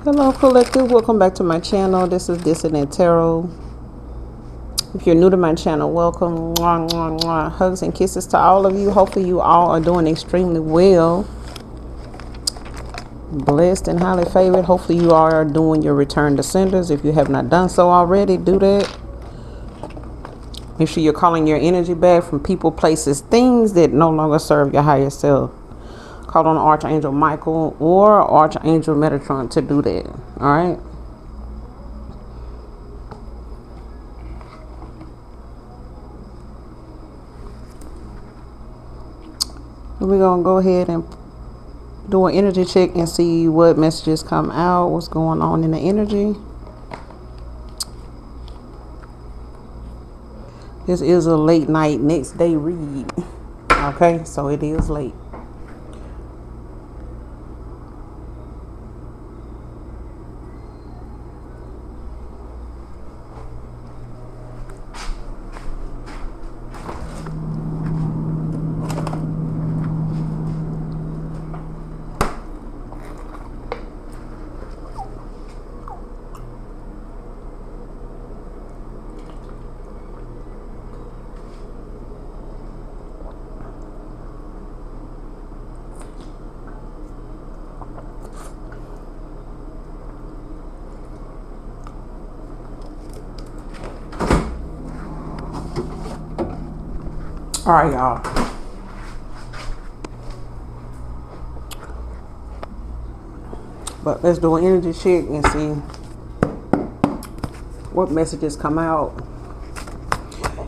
Hello collective, welcome back to my channel. This is Dissonant Tarot. If you're new to my channel, welcome. Mwah, mwah, mwah. Hugs and kisses to all of you. Hopefully you all are doing extremely well, blessed and highly favored. Hopefully you all are doing your return to senders. If you have not done so already, do that. Make sure you're calling your energy back from people, places, things that no longer serve your higher self. Call on Archangel Michael or Archangel Metatron to do that. All right. We're going to go ahead and do an energy check and see what messages come out, what's going on in the energy. This is a late night next day read. Okay, so it is late. All right, y'all. But let's do an energy check and see what messages come out.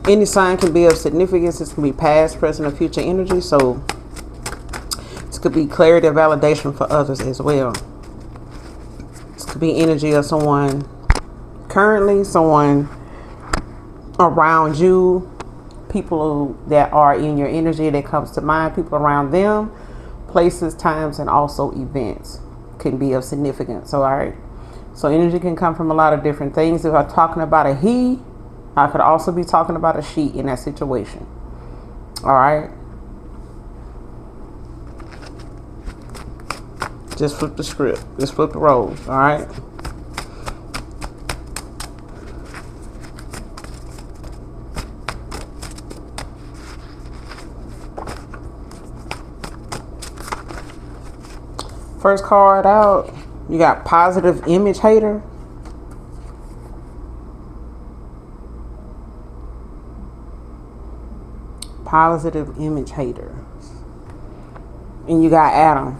Any sign can be of significance. This can be past, present, or future energy. So this could be clarity or validation for others as well. This could be energy of someone currently, someone around you, people that are in your energy that comes to mind, people around them, places, times, and also events can be of significance. So, all right. So energy can come from a lot of different things. If I'm talking about a he, I could also be talking about a she in that situation. All right. Just flip the script. Just flip the roles. All right. First card out, you got positive image hater. Positive image hater. And you got Adam.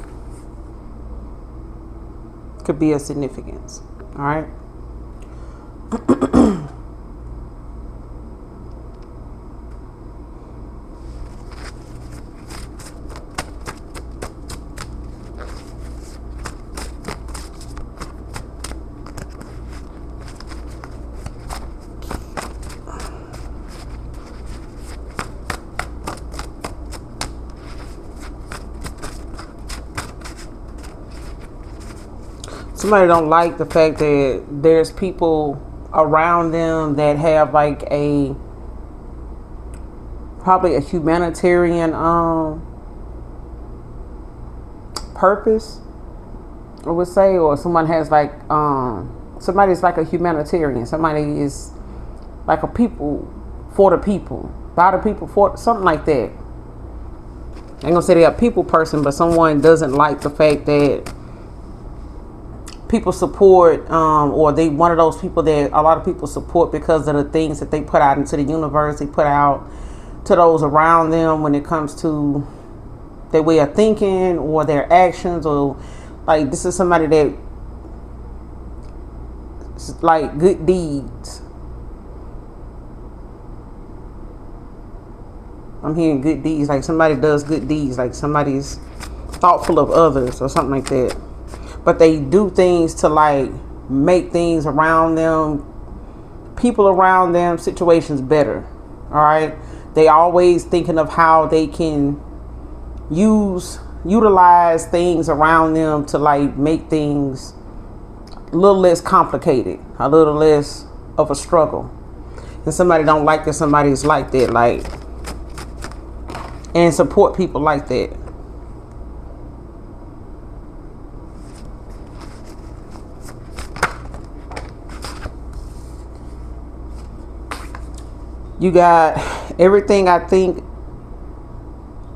Could be of significance. All right. Somebody don't like the fact that there's people around them that have like probably a humanitarian purpose, I would say, or someone has like somebody's like a humanitarian. Somebody is like a people for the people, by the people, for something like that. I ain't gonna say they're a people person, but someone doesn't like the fact that people support, or they one of those people that a lot of people support because of the things that they put out into the universe. They put out to those around them when it comes to their way of thinking or their actions, or like this is somebody that like good deeds. I'm hearing good deeds, like somebody does good deeds, like somebody's thoughtful of others or something like that. But they do things to like make things around them, people around them, situations better. All right. They always thinking of how they can utilize things around them to like make things a little less complicated, a little less of a struggle. And somebody don't like that somebody's like that, like, and support people like that. You got everything I think.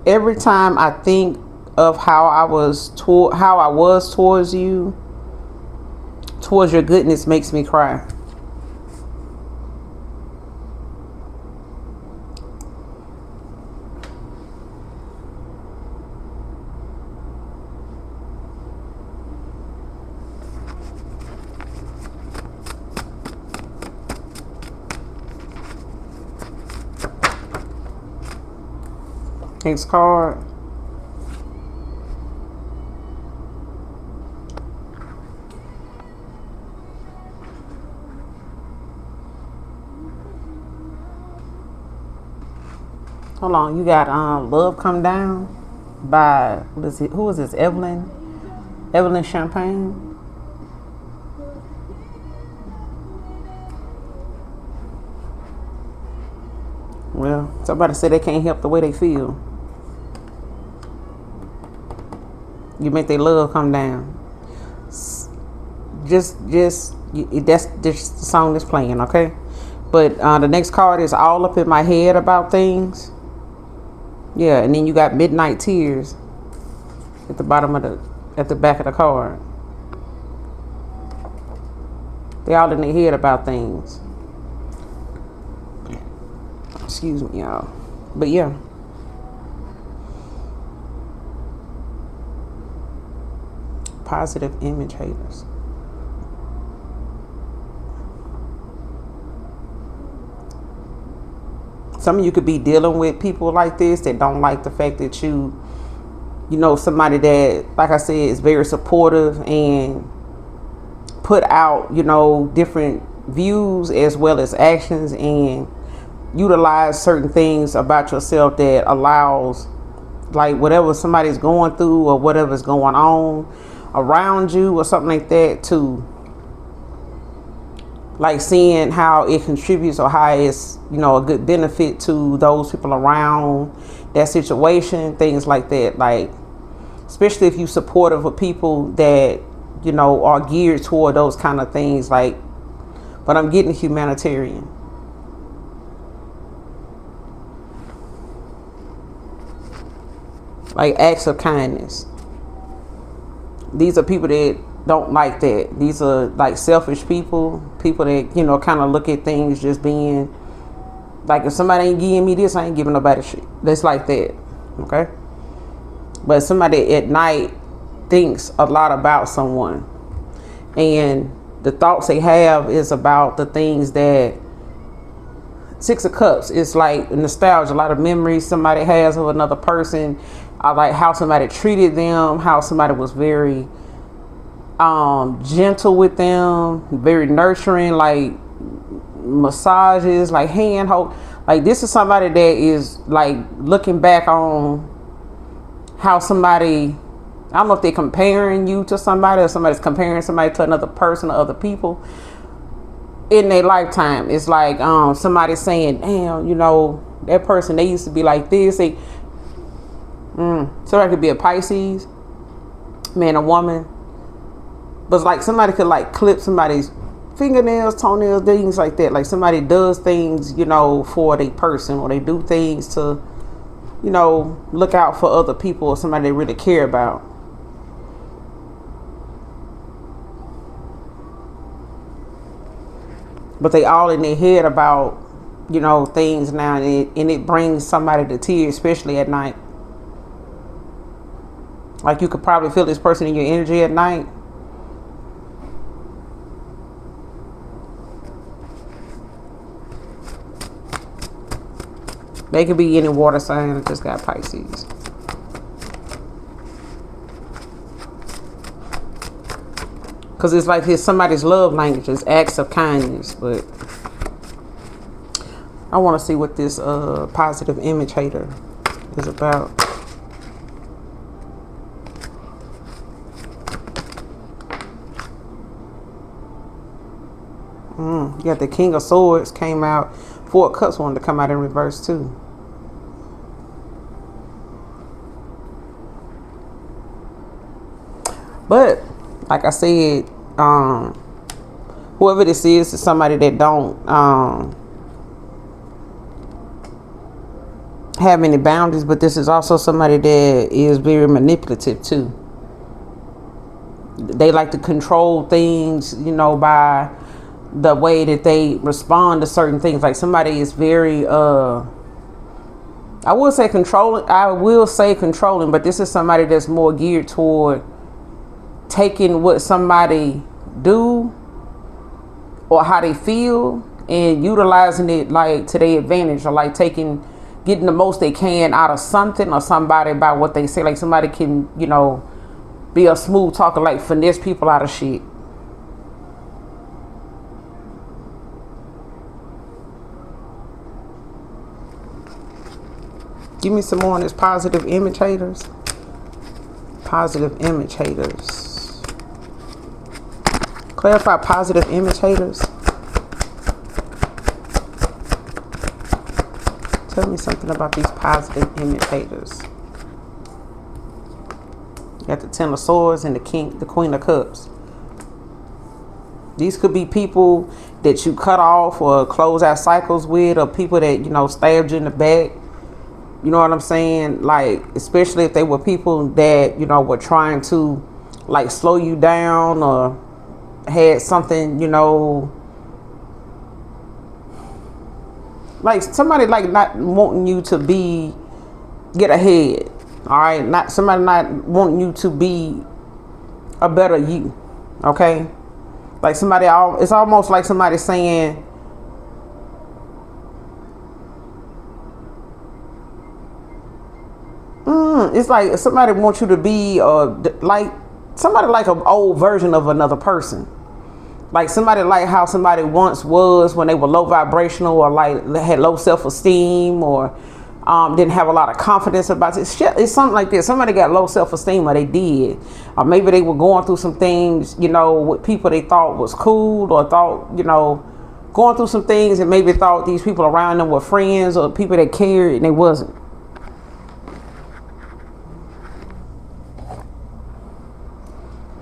Every time I think of how I was towards you, towards your goodness, makes me cry. Next card. Hold on, you got Love Come Down by who is this? Evelyn Champagne. Well, somebody said they can't help the way they feel. You make their love come down. That's just the song that's playing, okay? But the next card is All Up in My Head About Things. Yeah, and then you got Midnight Tears at the back of the card. They all in their head about things. Excuse me, y'all. But yeah. Positive image haters. Some of you could be dealing with people like this that don't like the fact that you know, somebody that, like I said, is very supportive and put out, you know, different views as well as actions, and utilize certain things about yourself that allows, like, whatever somebody's going through or whatever's going on around you or something like that, to like seeing how it contributes or how it's, you know, a good benefit to those people around that situation, things like that. Like, especially if you supportive of people that, you know, are geared toward those kind of things. Like, but I'm getting humanitarian. Like acts of kindness. These are people that don't like that. These are like selfish people that, you know, kind of look at things just being like, if somebody ain't giving me this, I ain't giving nobody shit. That's like that. Okay. But somebody at night thinks a lot about someone, and the thoughts they have is about the things that, Six of Cups, it's like nostalgia, a lot of memories somebody has of another person. I like how somebody treated them, how somebody was very gentle with them, very nurturing, like massages, like hand hold. Like, this is somebody that is like looking back on how somebody, I don't know if they're comparing you to somebody or somebody's comparing somebody to another person or other people in their lifetime. It's like somebody saying, damn, you know, that person, they used to be like this. Somebody could be a Pisces, man or woman. But it's like somebody could like clip somebody's fingernails, toenails, things like that. Like, somebody does things, you know, for the person, or they do things to, you know, look out for other people or somebody they really care about. But they all in their head about, you know, things now, and it brings somebody to tears, especially at night. Like, you could probably feel this person in your energy at night. They could be any water sign that just got Pisces. Because it's like it's somebody's love language is acts of kindness. But I want to see what this positive image hater is about. You got the King of Swords came out. Four of Cups wanted to come out in reverse too. But like I said, whoever this is somebody that don't have any boundaries, but this is also somebody that is very manipulative too. They like to control things, you know, by the way that they respond to certain things. Like somebody is very I will say controlling, but this is somebody that's more geared toward taking what somebody do or how they feel and utilizing it like to their advantage, or like getting the most they can out of something or somebody by what they say. Like somebody can, you know, be a smooth talker, like finesse people out of shit. Give me some more on this positive image haters. Positive image haters. Clarify positive image haters. Tell me something about these positive image haters. You got the Ten of Swords and the Queen of Cups. These could be people that you cut off or close out cycles with, or people that, you know, stabbed you in the back. You know what I'm saying? Like, especially if they were people that, you know, were trying to like slow you down or had something, you know, like somebody like not wanting you to get ahead. All right. Not somebody not wanting you to be a better you. Okay. Like somebody, it's almost like somebody saying, it's like somebody wants you to be like somebody like an old version of another person. Like somebody like how somebody once was when they were low vibrational, or like had low self-esteem, or didn't have a lot of confidence about it. It's something like this. Somebody got low self-esteem, or they did. Or maybe they were going through some things, you know, with people they thought was cool, or thought, you know, going through some things and maybe thought these people around them were friends or people that cared, and they wasn't.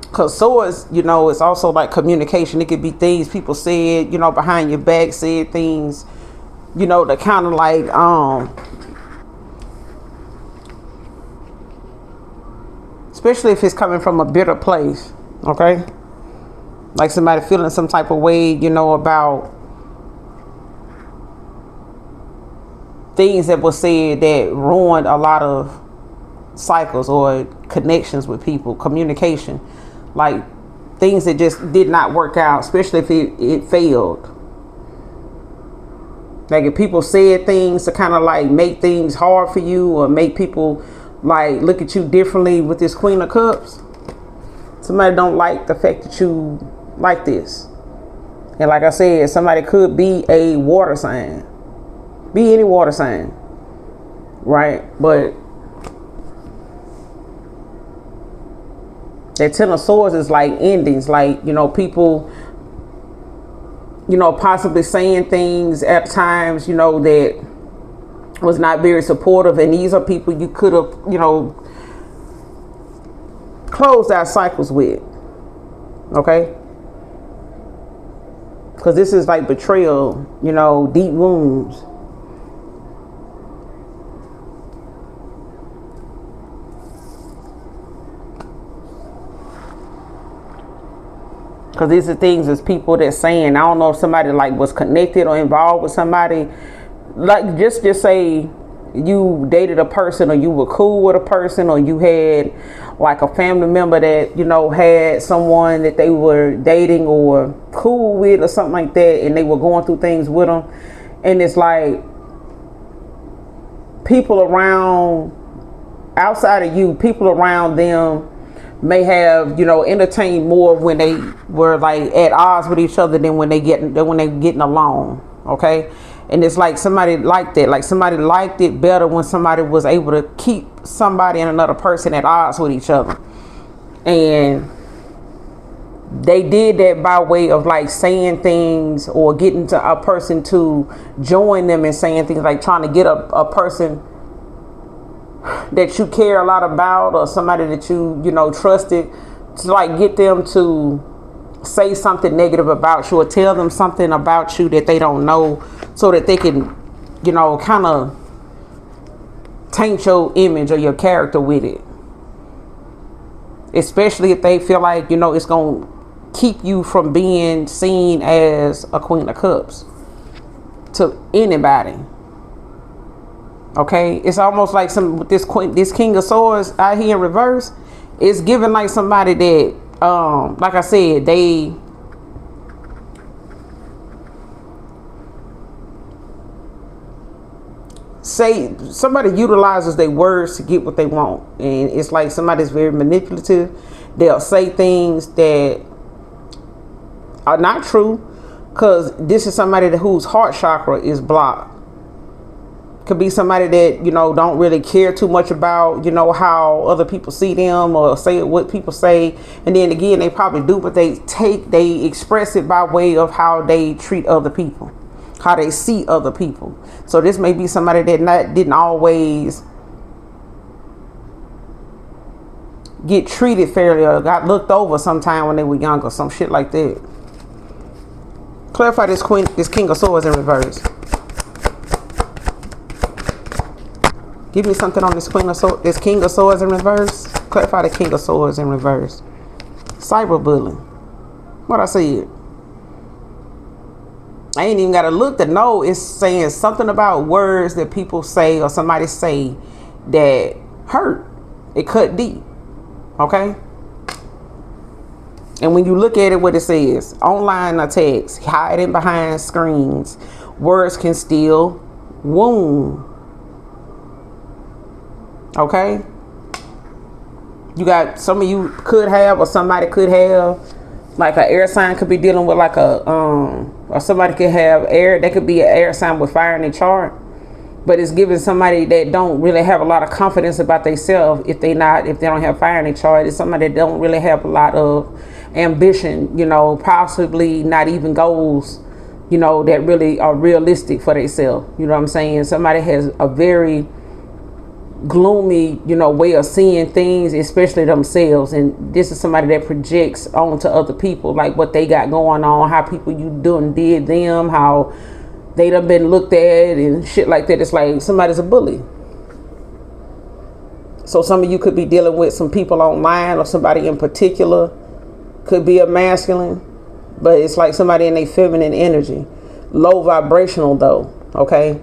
Because swords, you know, it's also like communication. It could be things people said, you know, behind your back, said things, you know, that kind of like, especially if it's coming from a bitter place, okay? Like somebody feeling some type of way, you know, about things that were said that ruined a lot of cycles or connections with people, communication. Like things that just did not work out, especially if it failed. Like if people said things to kind of like make things hard for you, or make people like look at you differently with this Queen of Cups. Somebody don't like the fact that you like this. And like I said, somebody could be a water sign. Be any water sign. Right? But that Ten of Swords is like endings, like, you know, people, you know, possibly saying things at times, you know, that was not very supportive. And these are people you could have, you know, closed out cycles with. Okay? Because this is like betrayal, you know, deep wounds. Because these are things as people that saying, I don't know if somebody like was connected or involved with somebody. Like just say you dated a person, or you were cool with a person, or you had like a family member that, you know, had someone that they were dating or cool with or something like that, and they were going through things with them. And it's like people around, outside of you, people around them may have, you know, entertained more when they were like at odds with each other than when they getting along. Okay? And it's like somebody liked that. Like somebody liked it better when somebody was able to keep somebody and another person at odds with each other. And they did that by way of like saying things, or getting to a person to join them and saying things, like trying to get a person that you care a lot about, or somebody that you know, trusted, to like get them to say something negative about you, or tell them something about you that they don't know, so that they can, you know, kind of taint your image or your character with it. Especially if they feel like, it's going to keep you from being seen as a Queen of Cups to anybody. Okay, it's almost like this King of Swords out here in reverse. It's giving like somebody that, like I said, they say somebody utilizes their words to get what they want, and it's like somebody's very manipulative. They'll say things that are not true because this is somebody whose heart chakra is blocked. Could be somebody that, don't really care too much about, how other people see them or say what people say. And then again, they probably do, but they express it by way of how they treat other people, how they see other people. So this may be somebody that didn't always get treated fairly or got looked over sometime when they were younger, some shit like that. Clarify this King of Swords in reverse. Give me something on this this King of Swords in reverse. Clarify the King of Swords in reverse. Cyberbullying. What I said. I ain't even got to look to know. It's saying something about words that people say or somebody say that hurt. It cut deep. Okay? And when you look at it, what it says, online attacks, hiding behind screens, words can still wound. Okay? You got, some of you could have, or somebody could have, like an air sign could be dealing with like or somebody could have air, that could be an air sign with fire in their chart. But it's giving somebody that don't really have a lot of confidence about themselves if they don't have fire in their chart. It's somebody that don't really have a lot of ambition, possibly not even goals, that really are realistic for themselves. You know what I'm saying? Somebody has a very gloomy, way of seeing things, especially themselves. And this is somebody that projects onto other people, like what they got going on, how people did them, how they done been looked at and shit like that. It's like somebody's a bully. So some of you could be dealing with some people online, or somebody in particular could be a masculine, but it's like somebody in a feminine energy, low vibrational though. Okay.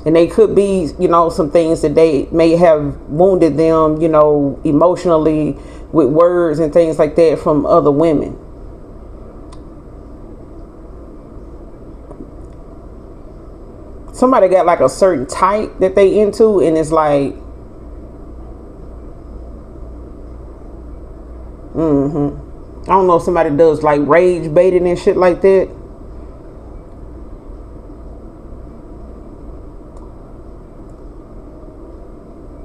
And they could be, some things that they may have wounded them, emotionally with words and things like that from other women. Somebody got like a certain type that they into, and it's like, I don't know if somebody does like rage baiting and shit like that.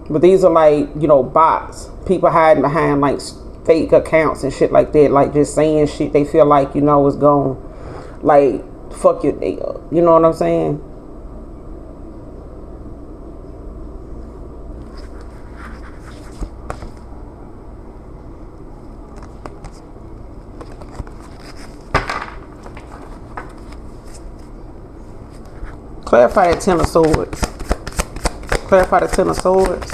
But these are like, bots. People hiding behind like fake accounts and shit like that. Like just saying shit they feel like, is going like fuck your day up. You know what I'm saying? Clarify that Ten of Swords. Clarify the Ten of Swords.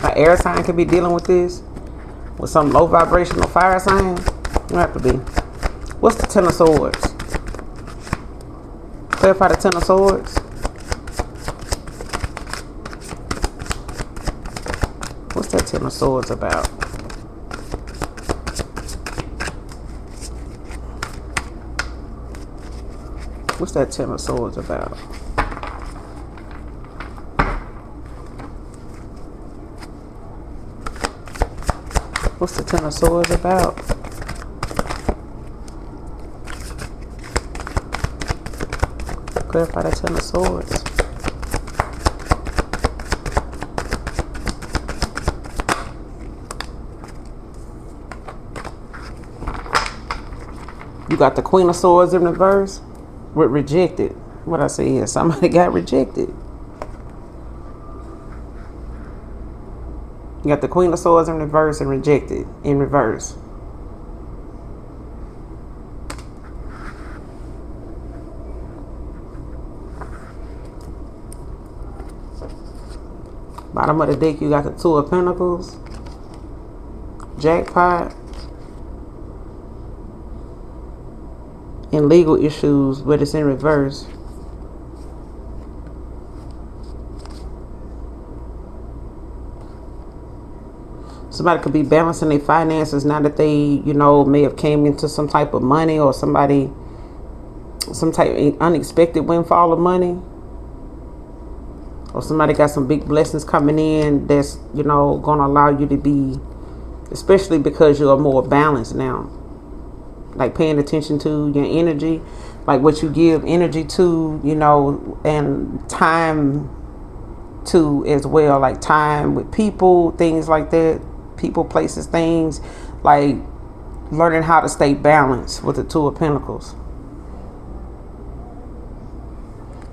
An air sign could be dealing with this. With some low vibrational fire sign. You have to be. What's the Ten of Swords? Clarify the Ten of Swords. What's that Ten of Swords about? What's that Ten of Swords about? What's the Ten of Swords about? Clarify the Ten of Swords. You got the Queen of Swords in reverse with rejected. What I say is somebody got rejected. You got the Queen of Swords in reverse and rejected in reverse. Bottom of the deck, you got the Two of Pentacles, Jackpot, and legal issues, but it's in reverse. Somebody could be balancing their finances now that they, you know, may have came into some type of money, or some type of unexpected windfall of money. Or somebody got some big blessings coming in that's, you know, going to allow you to be, especially because you're more balanced now. Like paying attention to your energy, like what you give energy to, you know, and time to as well. Like time with people, things like that. People, places, things. Like learning how to stay balanced with the Two of Pentacles.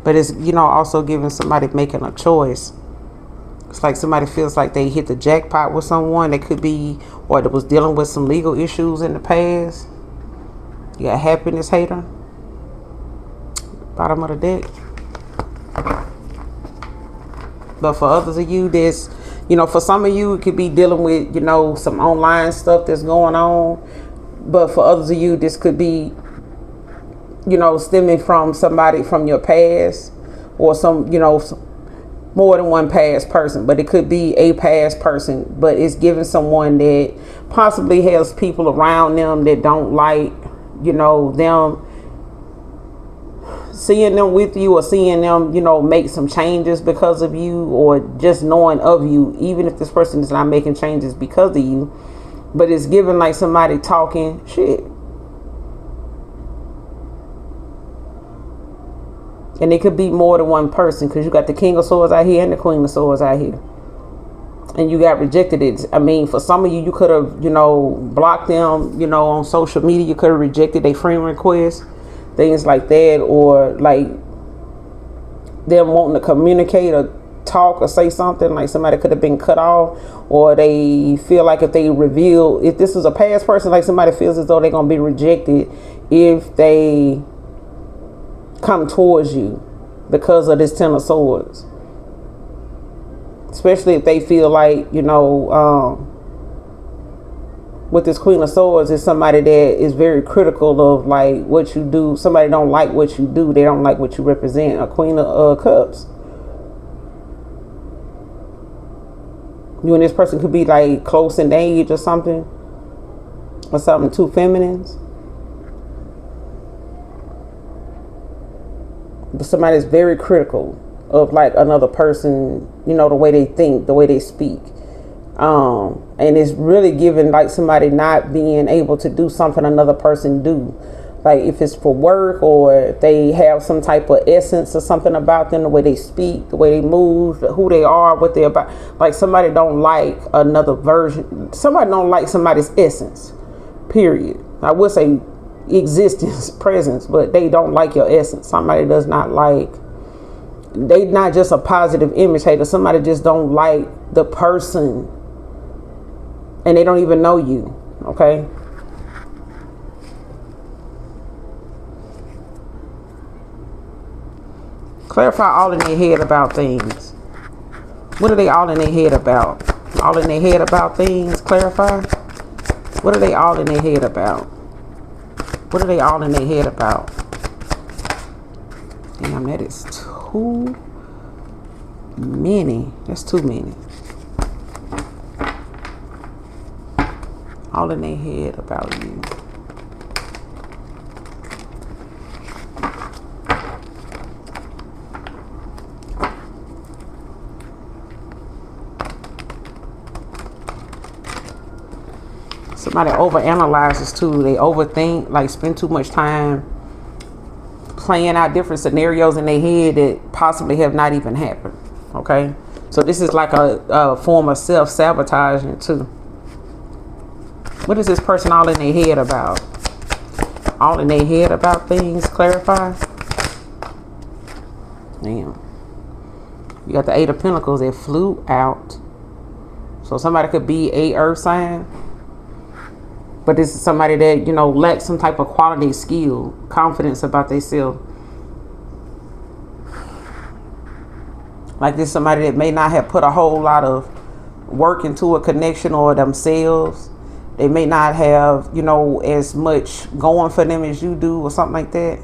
But it's, you know, also giving somebody making a choice. It's like somebody feels like they hit the jackpot with someone. They could be, or that was dealing with some legal issues in the past. You got happiness hater. Bottom of the deck. But for others of you, there's, you know, for some of you, it could be dealing with, you know, some online stuff that's going on. But for others of you, this could be, you know, stemming from somebody from your past, or some, you know, more than one past person, but it could be a past person, but it's giving someone that possibly has people around them that don't like, you know, them, seeing them with you, or seeing them, you know, make some changes because of you, or just knowing of you, even if this person is not making changes because of you, but it's giving like somebody talking shit. And it could be more than one person, because you got the King of Swords out here and the Queen of Swords out here. And you got rejected. It. I mean, for some of you, you could have, you know, blocked them, you know, on social media. You could have rejected their friend requests, things like that. Or like them wanting to communicate or talk or say something, like somebody could have been cut off. Or they feel like if they reveal, if this is a past person, like somebody feels as though they're going to be rejected if they come towards you because of this Ten of Swords. Especially if they feel like, you know, with this Queen of Swords, is somebody that is very critical of like what you do. Somebody don't like what you do. They don't like what you represent. A Queen of Cups. You and this person could be like close in age or something. Or something, two feminines. But somebody's very critical of like another person, you know, the way they think, the way they speak. And it's really giving like somebody not being able to do something another person do. Like if it's for work, or if they have some type of essence or something about them, the way they speak, the way they move, who they are, what they're about. Like somebody don't like another version. Somebody don't like somebody's essence, period. I would say existence, presence, but they don't like your essence. Somebody does not like, they not just a positive image hater. Somebody just don't like the person, and they don't even know you. Okay. Clarify all in their head about things. What are they all in their head about? All in their head about things. Clarify. What are they all in their head about? What are they all in their head about? Damn, that is too many. That's too many. All in their head about you. Somebody overanalyzes too. They overthink, like spend too much time playing out different scenarios in their head that possibly have not even happened. Okay, so this is like a form of self-sabotaging too. What is this person all in their head about? All in their head about things. Clarify. Damn. You got the Eight of Pentacles that flew out. So somebody could be a earth sign. But this is somebody that, you know, lacks some type of quality, skill, confidence about themselves. Like this somebody that may not have put a whole lot of work into a connection or themselves. They may not have, you know, as much going for them as you do or something like that.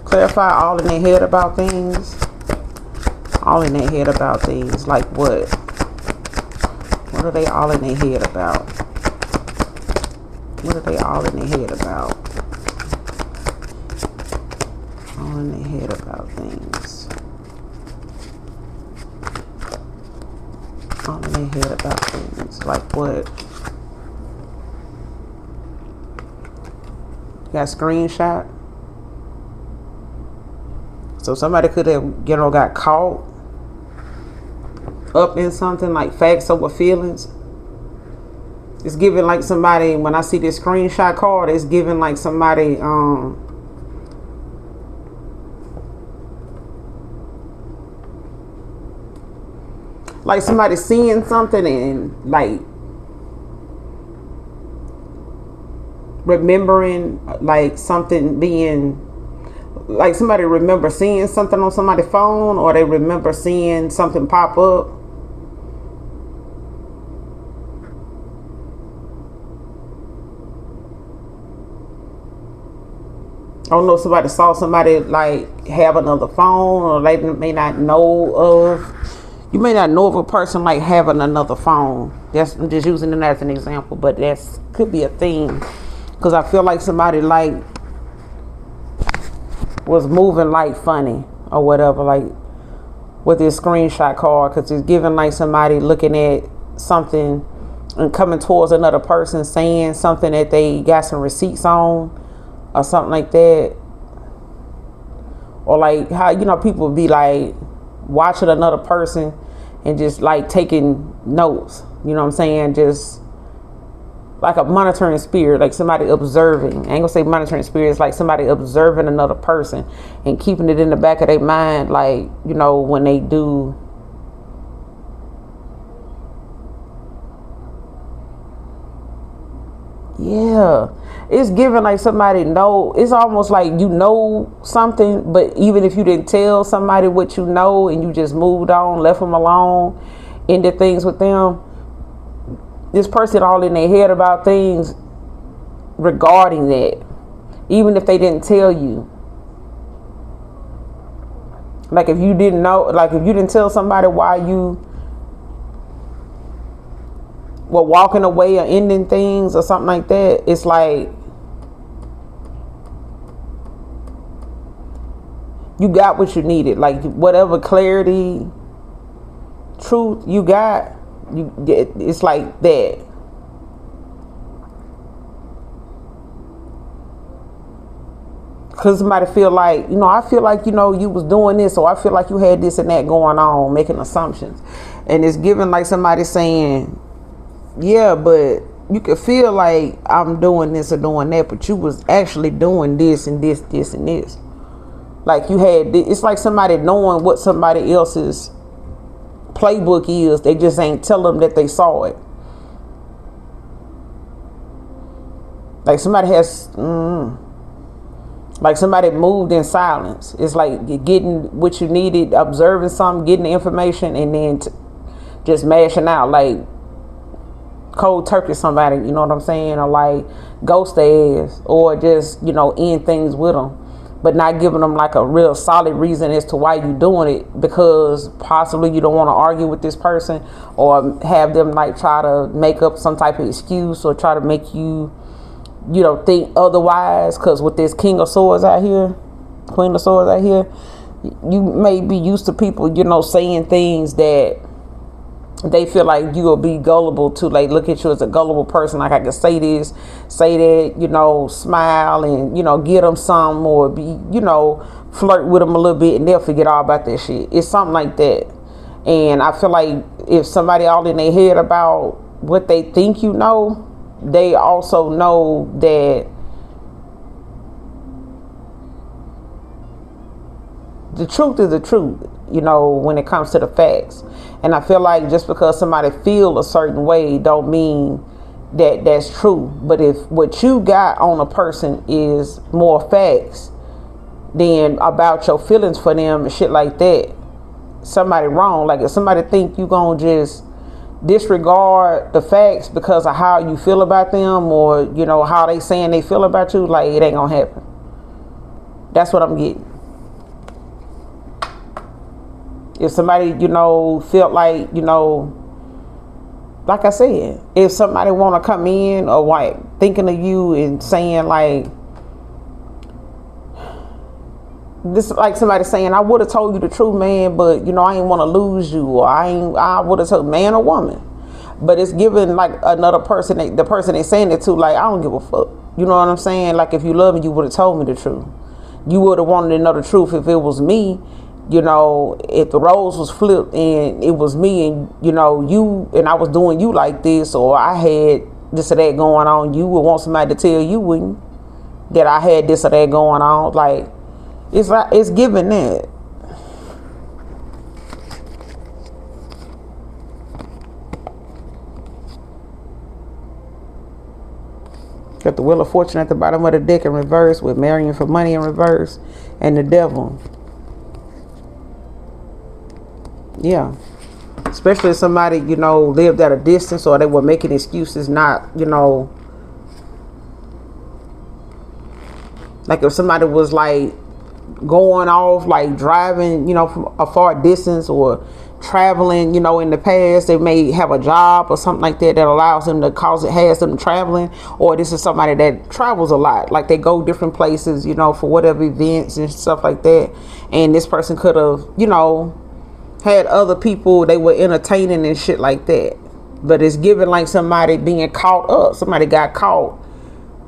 Clarify all in their head about things. All in their head about things. Like what? What are they all in their head about? What are they all in their head about? All in their head about things. All in their head about things. Like what? You got a screenshot? So somebody could have, you know, got caught up in something like facts over feelings. It's giving like somebody, when I see this screenshot card, it's giving like somebody, like somebody seeing something and like remembering like something being, like somebody remember seeing something on somebody's phone, or they remember seeing something pop up. I don't know if somebody saw somebody like have another phone, or they may not know of. You may not know of a person like having another phone. I'm just using it as an example, but that's could be a thing. Because I feel like somebody like was moving like funny or whatever, like with this screenshot card, because it's giving like somebody looking at something and coming towards another person saying something that they got some receipts on or something like that. Or like how, you know, people be like watching another person and just like taking notes, you know what I'm saying? Just like a monitoring spirit, like somebody observing. I ain't gonna say monitoring spirit, it's like somebody observing another person and keeping it in the back of their mind, like, you know, when they do. Yeah, it's giving like somebody know, it's almost like you know something, but even if you didn't tell somebody what you know and you just moved on, left them alone, ended things with them, this person all in their head about things regarding that, even if they didn't tell you. Like if you didn't know, like if you didn't tell somebody why you were walking away or ending things or something like that, it's like you got what you needed. Like whatever clarity, truth you got, it's like that. Because somebody feel like, you know, I feel like, you know, you was doing this, or I feel like you had this and that going on, making assumptions. And it's giving like somebody saying, yeah, but you could feel like I'm doing this or doing that, but you was actually doing this and this, this and this. Like you had, it's like somebody knowing what somebody else's playbook is, they just ain't tell them that they saw it. Like somebody has, like somebody moved in silence. It's like you're getting what you needed, observing something, getting the information, and then just mashing out, like cold turkey somebody, you know what I'm saying? Or like ghost their ass, or just, you know, end things with them, but not giving them like a real solid reason as to why you doing it, because possibly you don't want to argue with this person, or have them like try to make up some type of excuse, or try to make you, you know, think otherwise. Because with this King of Swords out here, Queen of Swords out here, you may be used to people, you know, saying things that they feel like you will be gullible to, like look at you as a gullible person, like I can say this, say that, you know, smile and, you know, get them some, or be, you know, flirt with them a little bit, and they'll forget all about that shit. It's something like that. And I feel like if somebody all in their head about what they think you know, they also know that the truth is the truth, you know, when it comes to the facts. And I feel like just because somebody feel a certain way don't mean that that's true. But if what you got on a person is more facts, then about your feelings for them and shit like that. Somebody wrong. Like if somebody think you gonna just disregard the facts because of how you feel about them, or you know how they saying they feel about you, like it ain't gonna happen. That's what I'm getting. If somebody, you know, felt like, you know, like I said, if somebody want to come in or like thinking of you and saying like this, like somebody saying, I would have told you the truth, man, but you know, I ain't want to lose you, or I would have told, man or woman. But it's given like another person, the person they saying it to, like, I don't give a fuck. You know what I'm saying? Like if you love me, you would have told me the truth. You would have wanted to know the truth if it was me. You know, if the roles was flipped and it was me and, you know, you, and I was doing you like this, or I had this or that going on, you would want somebody to tell you, wouldn't you, that I had this or that going on. Like, it's like, it's given that. Got the Wheel of Fortune at the bottom of the deck in reverse, with marrying for money in reverse, and the Devil. Yeah, especially if somebody, you know, lived at a distance, or they were making excuses not, you know, like if somebody was like going off, like driving, you know, from a far distance, or traveling, you know, in the past, they may have a job or something like that that allows them to has them traveling, or this is somebody that travels a lot, like they go different places, you know, for whatever events and stuff like that, and this person could have, you know, had other people they were entertaining and shit like that. But it's given like somebody being caught up. Somebody got caught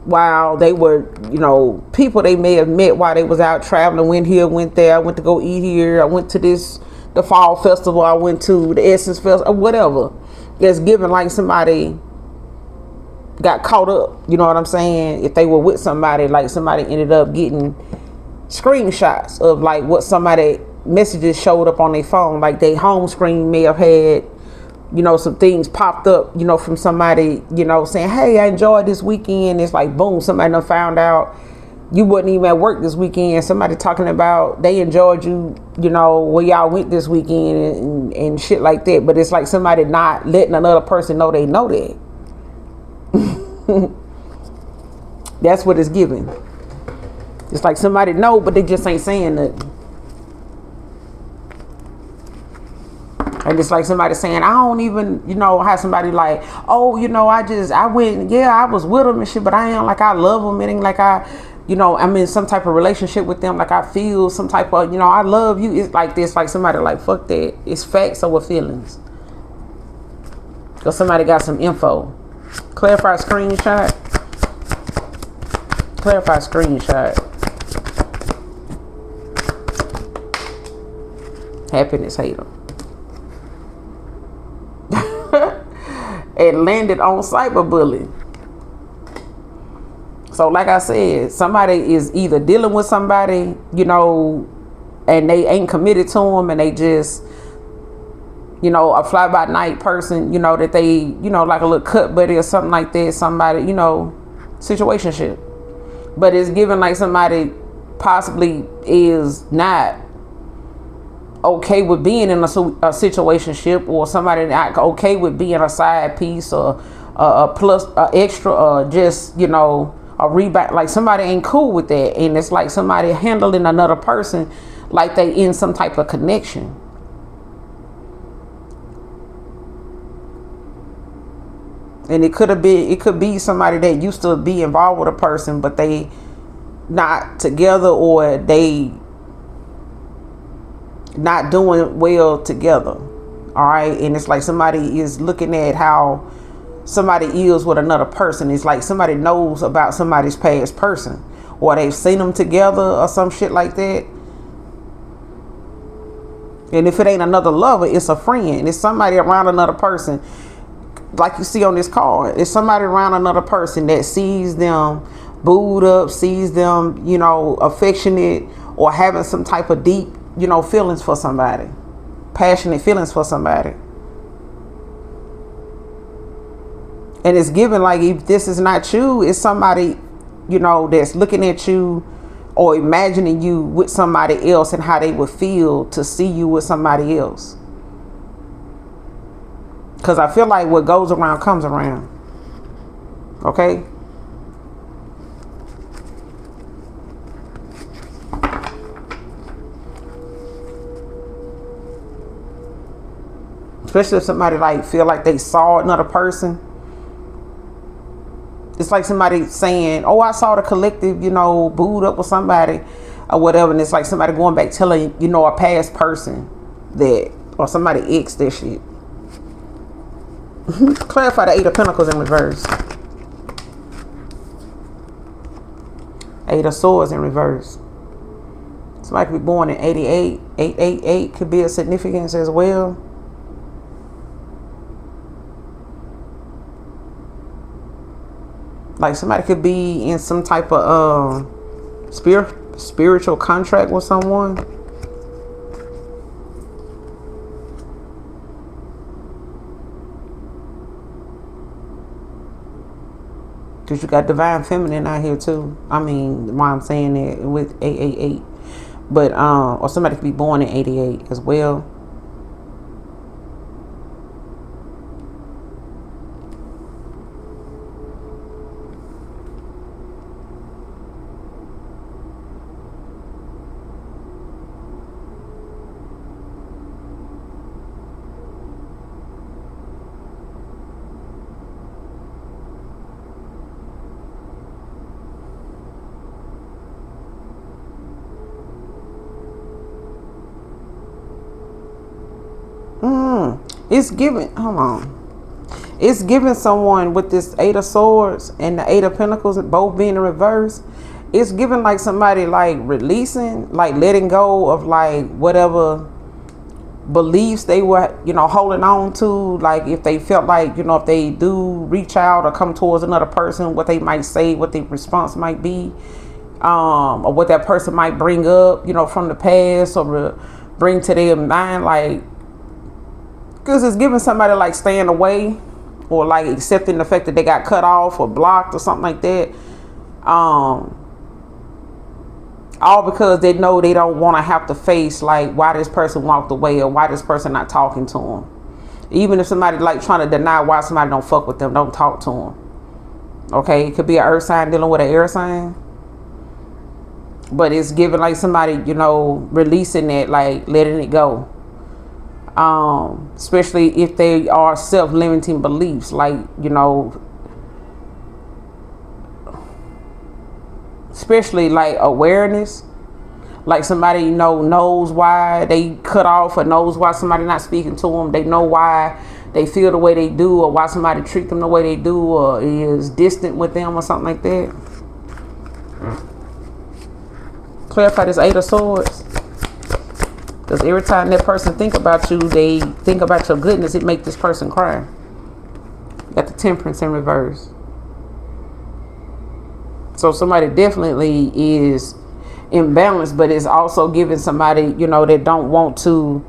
while they were, you know, people they may have met while they was out traveling, went here, went there, I went to go eat here, I went to the fall festival, I went to the Essence Festival, or whatever. It's given like somebody got caught up, you know what I'm saying? If they were with somebody, like somebody ended up getting screenshots of like what somebody messages showed up on their phone, like their home screen may have had, you know, some things popped up, you know, from somebody, you know, saying, hey, I enjoyed this weekend. It's like, boom, somebody done found out you wasn't even at work this weekend. Somebody talking about they enjoyed you, you know, where y'all went this weekend and shit like that. But it's like somebody not letting another person know they know that. That's what it's giving. It's like somebody know, but they just ain't saying nothing. And it's like somebody saying, I don't even, you know, have somebody like, oh, you know, I went, yeah, I was with them and shit, but I ain't like I love them. It ain't like I, you know, I'm in some type of relationship with them. Like I feel some type of, you know, I love you. It's like this, like somebody like, fuck that. It's facts over feelings. Because somebody got some info. Clarify screenshot. Clarify screenshot. Happiness hater. It landed on cyberbullying. So like I said, somebody is either dealing with somebody, you know, and they ain't committed to them, and they just, you know, a fly by night person, you know, that they, you know, like a little cut buddy or something like that, somebody, you know, situationship. But it's given like somebody possibly is not okay with being in a situationship, or somebody not okay with being a side piece, or a plus, extra, or just, you know, a rebound. Like somebody ain't cool with that, and it's like somebody handling another person like they in some type of connection. And it could be somebody that used to be involved with a person, but they not together, or they not doing well together. All right. And it's like somebody is looking at how somebody is with another person. It's like somebody knows about somebody's past person, or they've seen them together or some shit like that. And if it ain't another lover, it's a friend. It's somebody around another person. Like you see on this card, it's somebody around another person that sees them booed up, sees them, you know, affectionate, or having some type of deep, you know, feelings for somebody, passionate feelings for somebody. And it's given like, if this is not you, it's somebody, you know, that's looking at you or imagining you with somebody else and how they would feel to see you with somebody else. Because I feel like what goes around comes around. Okay? Especially if somebody like feel like they saw another person. It's like somebody saying, oh, I saw the collective, booed up with somebody or whatever. And it's like somebody going back telling, a past person that, or somebody ex their shit. Clarify the 8 of Pentacles in reverse. 8 of Swords in reverse. Somebody could be born in 88. 888 could be a significance as well. Like somebody could be in some type of spiritual contract with someone. Because you got divine feminine out here too. I mean, why I'm saying that with 888. But or somebody could be born in 88 as well. It's giving, hold on. It's giving someone with this 8 of Swords and the 8 of Pentacles both being in reverse. It's giving like somebody like releasing, like letting go of like whatever beliefs they were, holding on to. Like if they felt like, if they do reach out or come towards another person, what they might say, what the response might be, or what that person might bring up, from the past or bring to their mind, like, because it's giving somebody like staying away or like accepting the fact that they got cut off or blocked or something like that. All because they know they don't want to have to face like why this person walked away or why this person not talking to them. Even if somebody like trying to deny why somebody don't fuck with them, don't talk to them. Okay, it could be an earth sign dealing with an air sign. But it's giving like somebody, releasing that, like letting it go. Especially if they are self-limiting beliefs, like, especially like awareness, like somebody knows why they cut off or knows why somebody not speaking to them. They know why they feel the way they do or why somebody treat them the way they do or is distant with them or something like that. Clarify this 8 of Swords. Because every time that person think about you, they think about your goodness, it make this person cry. Got the Temperance in reverse. So somebody definitely is imbalanced, but it's also giving somebody, that don't want to.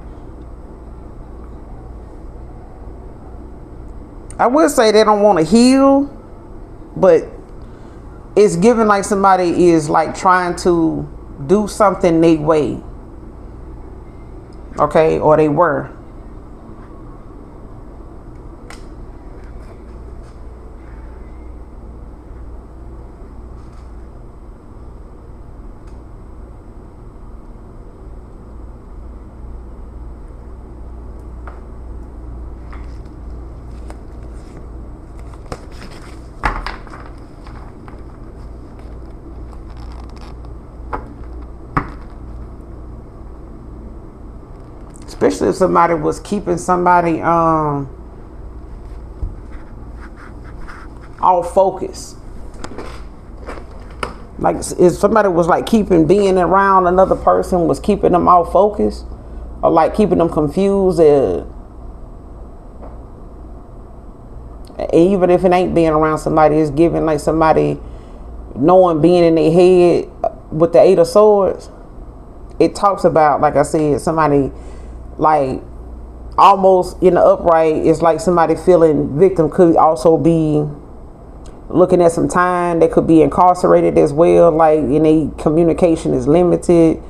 I would say they don't want to heal, but it's giving like somebody is like trying to do something their way. Okay, or they were. Especially if somebody was keeping somebody off focus. Like if somebody was like being around another person was keeping them off focus, or like keeping them confused, even if it ain't being around somebody, it's giving like somebody knowing being in their head with the 8 of Swords. It talks about, like I said, somebody like almost in the upright. It's like somebody feeling victim could also be looking at some time. They could be incarcerated as well, like, and they communication is limited.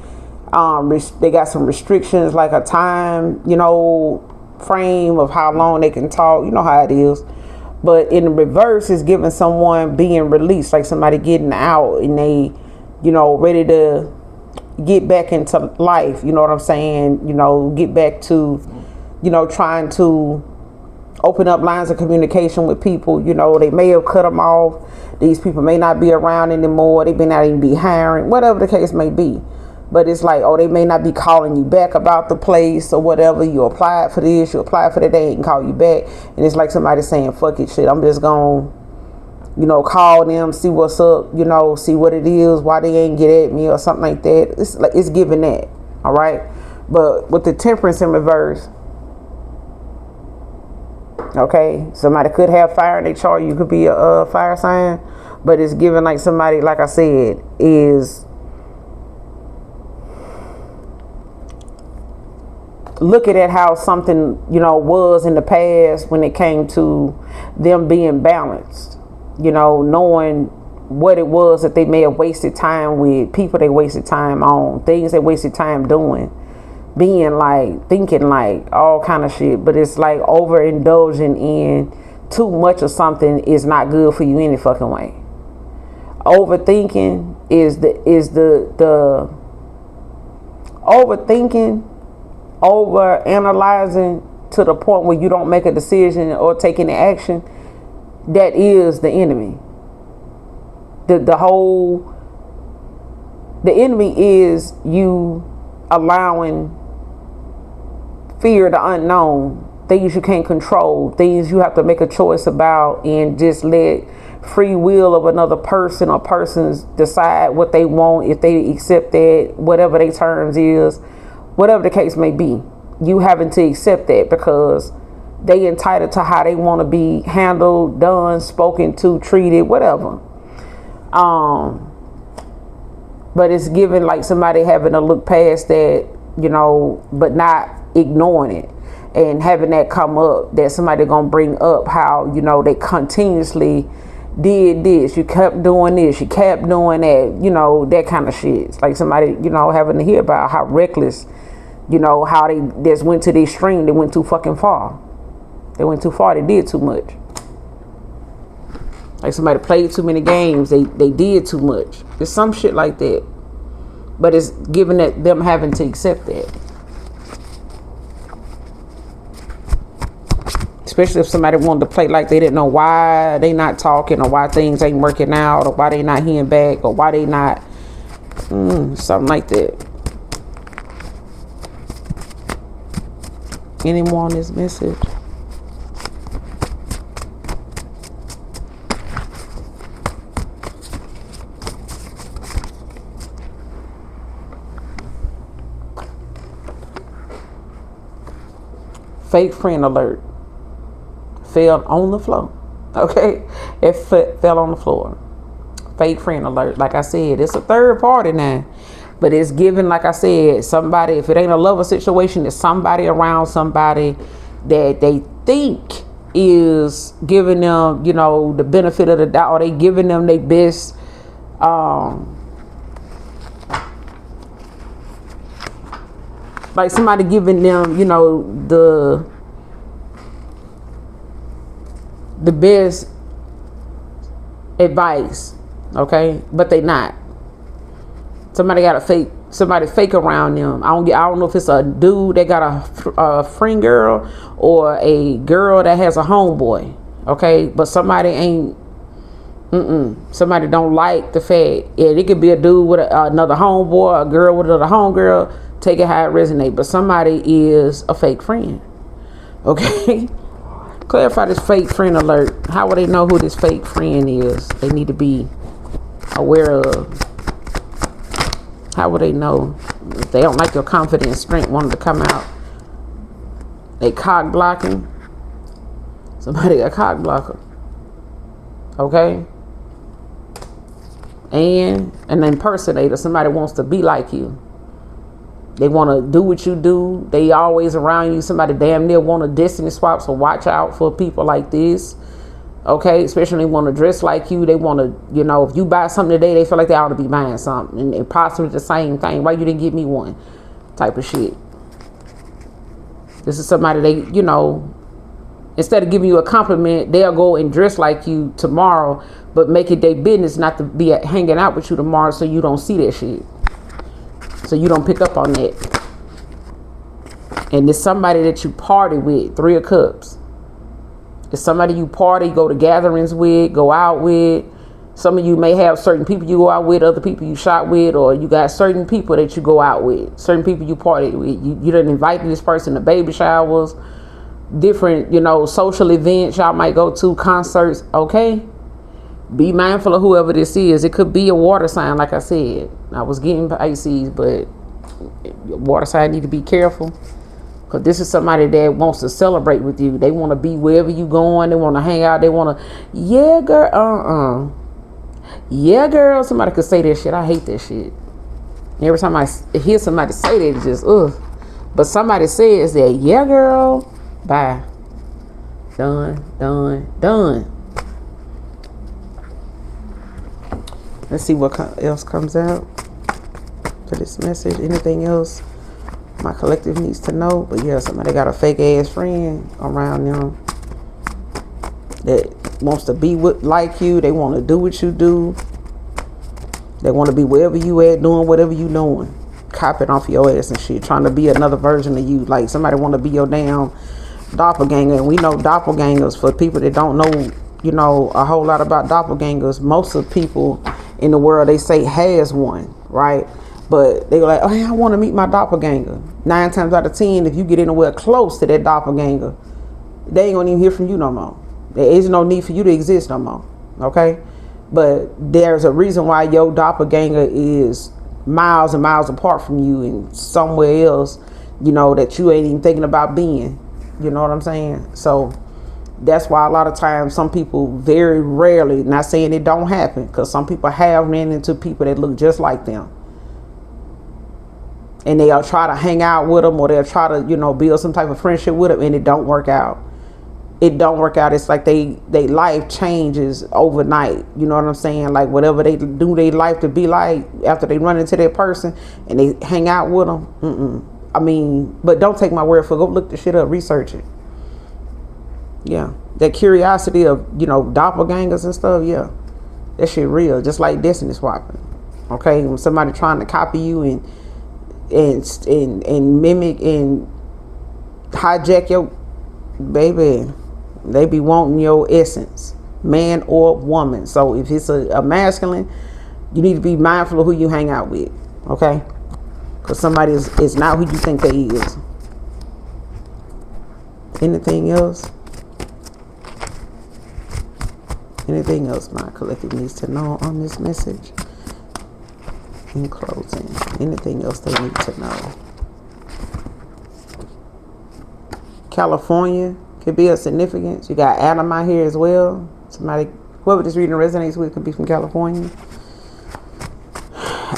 They got some restrictions, like a time, frame of how long they can talk. You know how it is. But in the reverse, is giving someone being released, like somebody getting out and they, ready to get back into life. You know what I'm saying? Get back to, trying to open up lines of communication with people. They may have cut them off. These people may not be around anymore. They may not even be hiring, whatever the case may be. But it's like, they may not be calling you back about the place or whatever. You applied for this, you applied for that, they ain't call you back. And it's like somebody saying, fuck it, shit, I'm just going to, call them, see what's up, see what it is, why they ain't get at me or something like that. It's giving that, all right? But with the temperance in reverse, okay, somebody could have fire in their chart. You could be a fire sign. But it's giving like somebody, like I said, is looking at how something, was in the past when it came to them being balanced, knowing what it was that they may have wasted time with, people they wasted time on, things they wasted time doing, being like, thinking like all kind of shit. But it's like overindulging in too much of something is not good for you any fucking way. Overthinking is the overthinking, over analyzing to the point where you don't make a decision or take any action. That is the enemy. The enemy is you allowing fear, the unknown, things you can't control, things you have to make a choice about, and just let free will of another person or persons decide what they want, if they accept that, whatever their terms is. Whatever the case may be, you having to accept that because they entitled to how they want to be handled, done, spoken to, treated, whatever. But it's given like somebody having to look past that, but not ignoring it, and having that come up, that somebody gonna bring up how, they continuously did this, you kept doing this, you kept doing that, that kind of shit. It's like somebody, having to hear about how reckless, how they just went to the extreme. They went too fucking far. They went too far. They did too much. Like somebody played too many games. They did too much. It's some shit like that. But it's given that them having to accept that. Especially if somebody wanted to play like they didn't know why they not talking, or why things ain't working out, or why they not hearing back, or why they not something like that. Any more on this message? Fake friend alert. Fell on the floor. Okay? It fell on the floor. Fake friend alert. Like I said, it's a third party now. But it's given, like I said, somebody, if it ain't a lover situation, it's somebody around somebody that they think is giving them, the benefit of the doubt, or they giving them their best, like somebody giving them, the best advice, okay? But they not. Somebody got somebody fake around them. I don't know if it's a dude that got a friend girl or a girl that has a homeboy, okay? But somebody ain't, somebody don't like the fact, it could be a dude with another homeboy, a girl with another homegirl, take it how it resonates, but somebody is a fake friend, okay? Clarify this fake friend alert. How will they know who this fake friend is? They need to be aware of. How would they know? If they don't like your confidence, strength, wanting to come out. They cock blocking. Somebody a cock blocker. Okay? And an impersonator. Somebody wants to be like you. They want to do what you do. They always around you. Somebody damn near want a destiny swap. So watch out for people like this. Okay, especially when they want to dress like you. They want to, you know, if you buy something today, they feel like they ought to be buying something. And possibly the same thing. Why you didn't give me one? Type of shit. This is somebody they, you know, instead of giving you a compliment, they'll go and dress like you tomorrow, but make it their business not to be hanging out with you tomorrow so you don't see that shit. So you don't pick up on that. And it's somebody that you party with, 3 of Cups. It's somebody you party, go to gatherings with, go out with. Some of you may have certain people you go out with, other people you shop with, or you got certain people that you go out with, certain people you party with. You done invited this person to baby showers, different, you know, social events y'all might go to, concerts, okay? Be mindful of whoever this is. It could be a water sign, like I said. I was getting Pisces, but water sign need to be careful. Because this is somebody that wants to celebrate with you. They want to be wherever you going. They want to hang out. They want to, yeah, girl, yeah, girl. Somebody could say that shit. I hate that shit. Every time I hear somebody say that, it's just, ugh. But somebody says that, yeah, girl, bye. Done, done, done. Let's see what else comes out for this message. Anything else my collective needs to know? But yeah, somebody got a fake ass friend around them that wants to be like you. They want to do what you do. They want to be wherever you at, doing whatever you doing, copping off your ass and shit, trying to be another version of you. Like somebody want to be your damn doppelganger. And we know doppelgangers, for people that don't know, you know, a whole lot about doppelgangers. Most of people in the world, they say has one, right? But they go like, oh, hey, I want to meet my doppelganger. 9 times out of 10, if you get anywhere close to that doppelganger, they ain't gonna even hear from you no more. There is no need for you to exist no more, okay? But there's a reason why your doppelganger is miles and miles apart from you and somewhere else, you know, that you ain't even thinking about being. You know what I'm saying? So that's why a lot of times some people very rarely, not saying it don't happen, because some people have ran into people that look just like them. And they'll try to hang out with them, or they'll try to, you know, build some type of friendship with them, and it don't work out. It don't work out. It's like they life changes overnight. You know what I'm saying? Like whatever they do their life to be like after they run into that person and they hang out with them. I mean, but don't take my word for it. Go look the shit up, research it. Yeah, that curiosity of, you know, doppelgangers and stuff. Yeah, that shit real. Just like destiny swapping. Okay, when somebody trying to copy you and mimic and hijack your baby, they be wanting your essence, man or woman. So if it's a masculine, you need to be mindful of who you hang out with, okay? Because somebody is not who you think they is. Anything else? Anything else my collective needs to know on this message? In closing, anything else they need to know? California could be of significance. You got Adam out here as well. Somebody, whoever this reading resonates with, could be from California.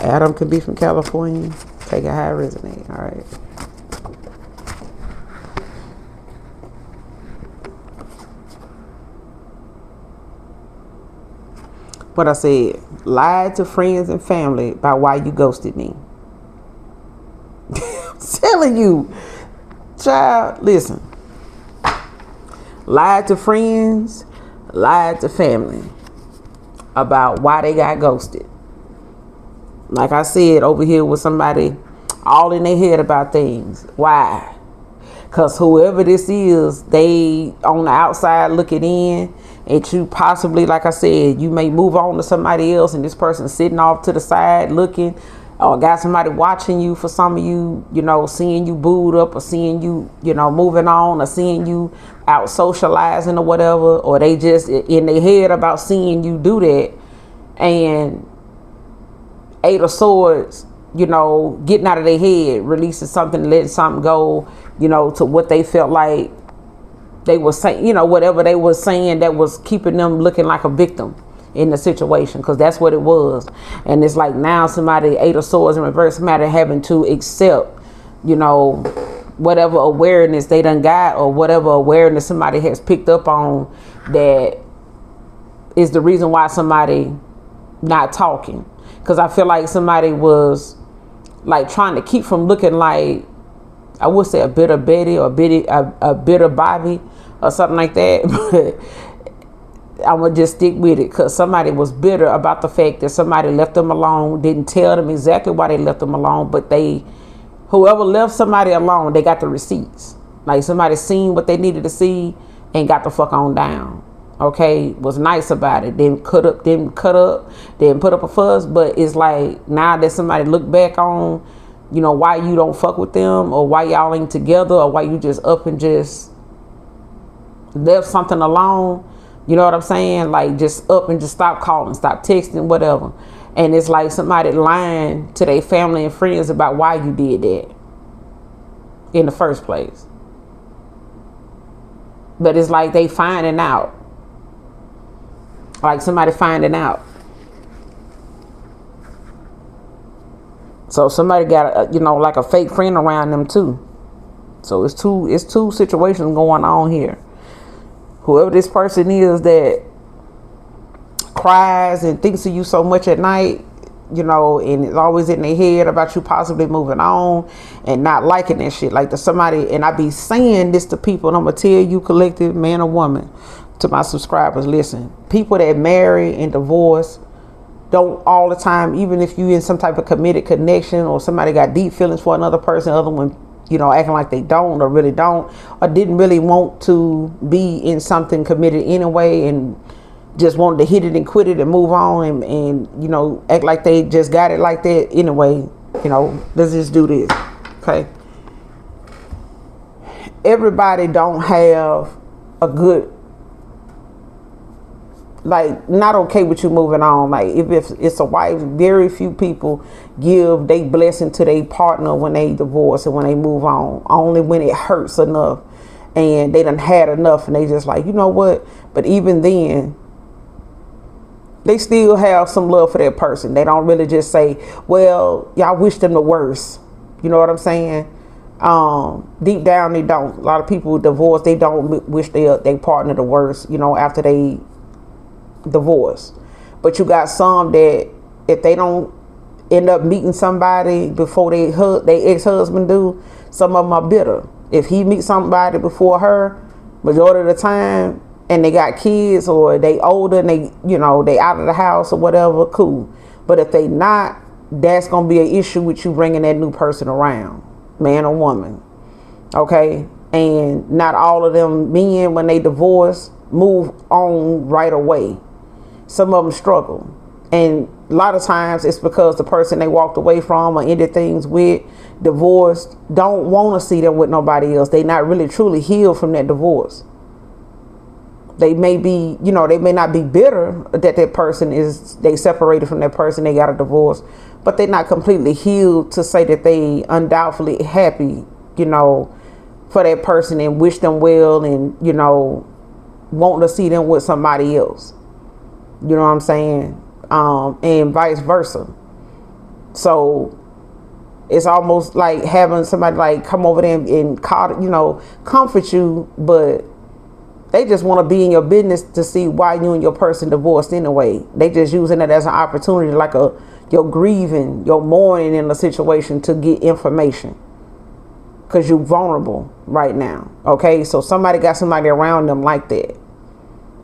Adam could be from California. Take it how it resonates. All right. What I said, lied to friends and family about why you ghosted me. I'm telling you, child, listen. Lied to friends, lied to family about why they got ghosted. Like I said, over here with somebody all in their head about things. Why? Because whoever this is, they on the outside looking in, and you possibly, like I said, you may move on to somebody else, and this person sitting off to the side looking, or got somebody watching you. For some of you, you know, seeing you booed up, or seeing you, you know, moving on, or seeing you out socializing or whatever, or they just in their head about seeing you do that. And 8 of Swords, you know, getting out of their head, releasing something, letting something go, you know, to what they felt like they were saying, you know, whatever they were saying that was keeping them looking like a victim in the situation, because that's what it was. And it's like now somebody, 8 of Swords in reverse, somebody having to accept, you know, whatever awareness they done got, or whatever awareness somebody has picked up on, that is the reason why somebody not talking. Because I feel like somebody was like trying to keep from looking like, I would say a bitter Betty or a bitter Bobby or something like that. But I'm going to just stick with it because somebody was bitter about the fact that somebody left them alone, didn't tell them exactly why they left them alone, but whoever left somebody alone, they got the receipts. Like somebody seen what they needed to see and got the fuck on down. Okay, was nice about it. Didn't put up a fuss. But it's like now that somebody look back on, you know, why you don't fuck with them, or why y'all ain't together, or why you just up and just left something alone. You know what I'm saying? Like just up and just stop calling, stop texting, whatever. And it's like somebody lying to their family and friends about why you did that in the first place. But it's like they finding out. Like somebody finding out. So somebody got like a fake friend around them too. So it's two situations going on here. Whoever this person is that cries and thinks of you so much at night, and it's always in their head about you possibly moving on and not liking that shit. Like somebody, and I be saying this to people, and I'm gonna tell you, collective, man or woman, to my subscribers, listen, people that marry and divorce don't all the time, even if you in some type of committed connection or somebody got deep feelings for another person, other one, acting like they don't or really don't, or didn't really want to be in something committed anyway and just wanted to hit it and quit it and move on and act like they just got it like that anyway, let's just do this. Okay. Everybody don't have a good, like, not okay with you moving on. Like if it's a wife, very few people give they blessing to their partner when they divorce and when they move on, only when it hurts enough and they done had enough and they just like, you know what, but even then they still have some love for that person. They don't really just say, well, y'all wish them the worst. You know what I'm saying? Deep down they don't. A lot of people divorce, they don't wish their partner the worst, after they divorce. But you got some that if they don't end up meeting somebody before they ex-husband do, some of them are bitter. If he meets somebody before her, majority of the time, and they got kids or they older and they out of the house or whatever, cool. But if they not, that's gonna be an issue with you bringing that new person around, man or woman. Okay. And not all of them men, when they divorce, move on right away. Some of them struggle, and a lot of times it's because the person they walked away from or ended things with, divorced, don't want to see them with nobody else. They not really truly healed from that divorce. They may be, they may not be bitter that person they separated from that person, they got a divorce, but they're not completely healed to say that they undoubtedly happy, for that person and wish them well and, want to see them with somebody else. You know what I'm saying? And vice versa. So it's almost like having somebody like come over there and comfort you, but they just want to be in your business to see why you and your person divorced anyway. They just using it as an opportunity, like your grieving, your mourning in the situation to get information. Because you're vulnerable right now. Okay, so somebody got somebody around them like that,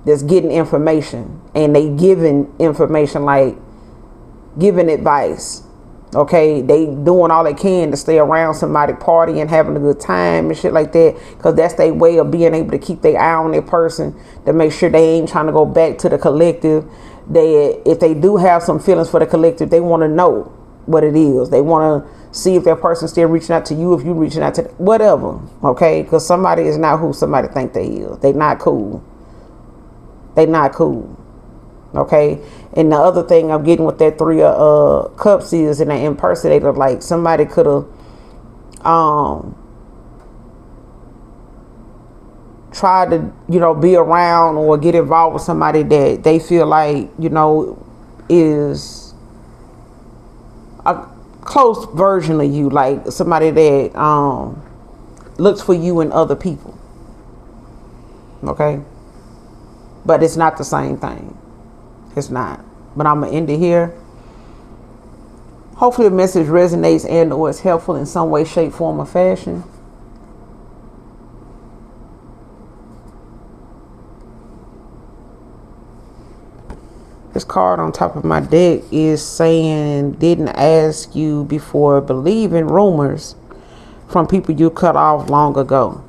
that's getting information, and they giving information, like giving advice. Okay, they doing all they can to stay around somebody, partying and having a good time and shit like that, because that's their way of being able to keep their eye on their person, to make sure they ain't trying to go back to the collective. If they do have some feelings for the collective, they want to know what it is. They want to see if that person's still reaching out to you, if you reaching out to them, whatever. Okay, because somebody is not who somebody think they is. They not cool. They not cool. Okay. And the other thing I'm getting with that 3 of cups is in an impersonator, like somebody could have tried to be around or get involved with somebody that they feel like is a close version of you, like somebody that looks for you in other people. Okay. But it's not the same thing. It's not. But I'm going to end it here. Hopefully the message resonates and or is helpful in some way, shape, form, or fashion. This card on top of my deck is saying, didn't ask you before, believe in rumors from people you cut off long ago.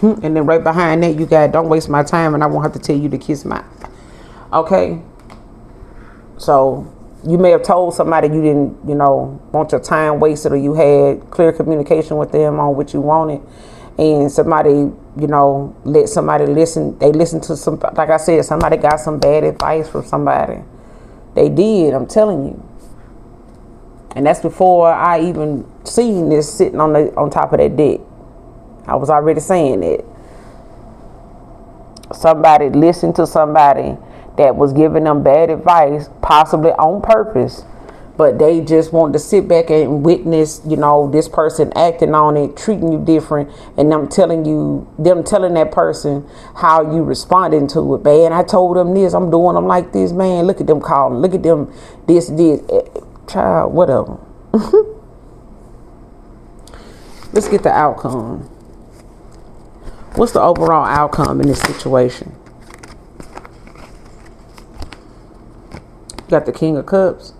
And then right behind that, you got, don't waste my time and I won't have to tell you to kiss my. Okay. So you may have told somebody you didn't, you know, want your time wasted, or you had clear communication with them on what you wanted. And somebody, you know, let somebody listen. They listened to some, like I said, somebody got some bad advice from somebody. They did, I'm telling you. And that's before I even seen this sitting on top of that deck. I was already saying that. Somebody listened to somebody that was giving them bad advice, possibly on purpose, but they just wanted to sit back and witness, you know, this person acting on it, treating you different, and them telling that person how you responding to it. Man, I told them this, I'm doing them like this, man, look at them calling, look at them this, child, whatever. Let's get the outcome. What's the overall outcome in this situation? Got the King of Cups.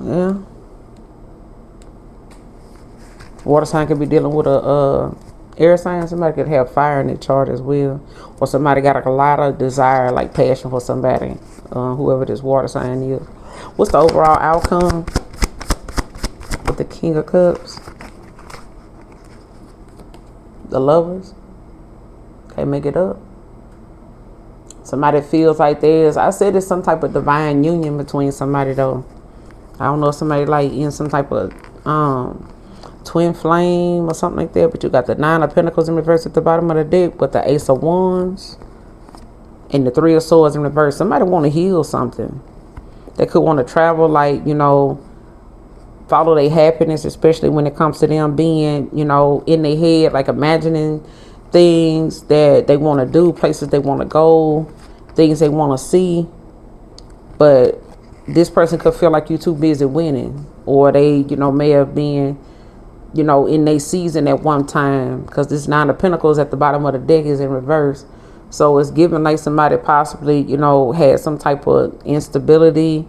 Yeah. Water sign could be dealing with a air sign. Somebody could have fire in their chart as well. Or somebody got a lot of desire, like passion for somebody. Whoever this water sign is. What's the overall outcome with the King of Cups? The Lovers. Can't make it up. Somebody feels like I said there's some type of divine union between somebody though. I don't know if somebody like in some type of twin flame or something like that, but you got the Nine of Pentacles in reverse at the bottom of the deck with the Ace of Wands and the Three of Swords in reverse. Somebody want to heal something. They could want to travel, like, you know, follow their happiness, especially when it comes to them being, you know, in their head, like imagining things that they want to do, places they want to go, things they want to see. But this person could feel like you're too busy winning, or they, you know, may have been, you know, in their season at one time, because this Nine of Pentacles at the bottom of the deck is in reverse. So it's giving like somebody possibly, you know, had some type of instability,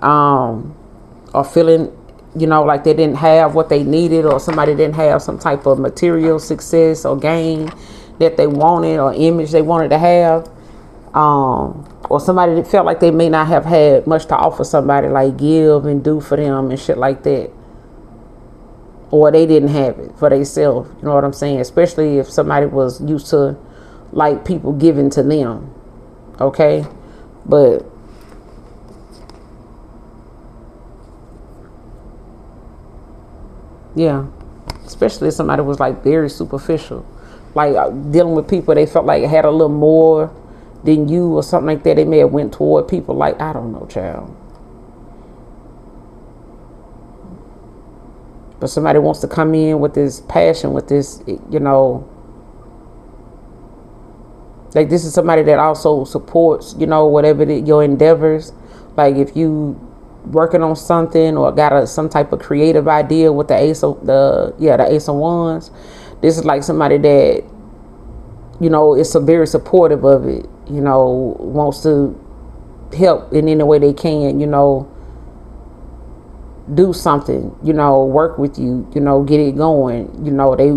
or feeling, you know, like they didn't have what they needed, or somebody didn't have some type of material success or gain that they wanted, or image they wanted to have, or somebody that felt like they may not have had much to offer somebody, like give and do for them and shit like that, or they didn't have it for themselves. You know what I'm saying? Especially if somebody was used to like people giving to them. Okay, but yeah, especially if somebody was like very superficial, like dealing with people they felt like had a little more than you or something like that. They may have went toward people like, I don't know, child. But somebody wants to come in with this passion, with this, you know, like this is somebody that also supports, you know, whatever your endeavors. Like if you working on something or got some type of creative idea with the Ace of Wands, this is like somebody that, you know, is very supportive of it, you know, wants to help in any way they can, you know, do something, you know, work with you, you know, get it going, you know, they,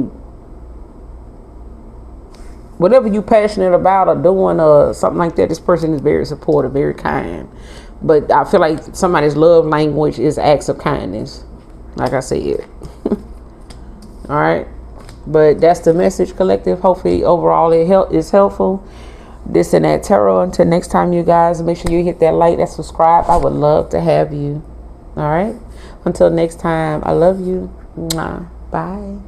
whatever you passionate about or doing or something like that, this person is very supportive, very kind. But I feel like somebody's love language is acts of kindness, like I said. All right. But that's the message, collective. Hopefully, overall, it is helpful. This and that tarot. Until next time, you guys, make sure you hit that like, that subscribe. I would love to have you. All right. Until next time, I love you. Mwah. Bye.